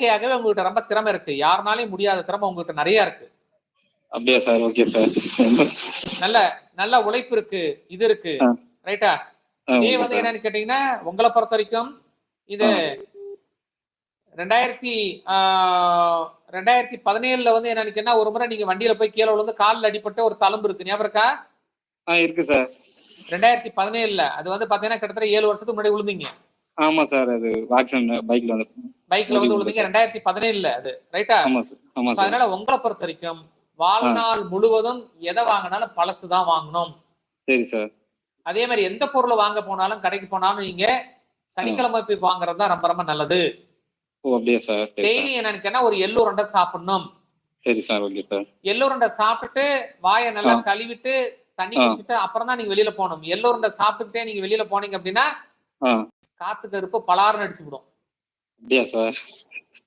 இயற்கையாகவே உங்ககிட்ட ரொம்ப திறமை இருக்கு. யாருனாலையும் முடியாத திறமை உங்ககிட்ட நிறைய இருக்கு. அப்படியா சார்? Okay sir. நல்ல நல்ல உழைப்பு இருக்கு, இது இருக்கு. ரைட்டா? இதே வந்து என்னன்னு கேட்டீங்கன்னா, உங்களை பொறுத்த வரைக்கும் இது 2017 வந்து என்னன்னு ஒரு முறை நீங்க வண்டியில போய் கீழே விழுந்து காலில் அடிபட்டு ஒரு தழும்பு இருக்கு, ஞாபகம் இருக்கா? இருக்கு சார். 2017 அது வந்து பாத்தீங்கன்னா கிட்டத்தட்ட 7 வருஷத்துக்கு முன்னாடி விழுந்தீங்க. ஆமா சார். அது ஆக்சிடென்ட் பைக்ல வந்து விழுந்தீங்க 2017 அது. ரைட்டா? அதனால உங்களை பொறுத்த வரைக்கும் வாழ்நாள் முழுவதும் எதை வாங்கினாலும் பழசுதான் வாங்கணும். சரி சார். அதே மாதிரி எந்த பொருளை வாங்க போனாலும் கடைக்கு போனாலும் நீங்க சனிக்கிழமை போய் வாங்குறது தான் ரொம்ப ரொம்ப நல்லது. அப்படியே சார். டெய்லி என்னன்னு ஒரு எள்ளு உருண்டை சாப்பிடணும். சரி சார். Okay sir. எள்ளு உருண்டை சாப்பிட்டுட்டு வாயை நல்லா கழுவிட்டு தண்ணி குடிச்சிட்டு அப்புறம் தான் நீங்க வெளியில போகணும். எள்ளு உருண்டை சாப்பிட்டுக்கிட்டே நீங்க வெளியில போனீங்க அப்படின்னா காத்து கருப்பு பலாருன்னு அடிச்சு விடும். அப்படியா சார்?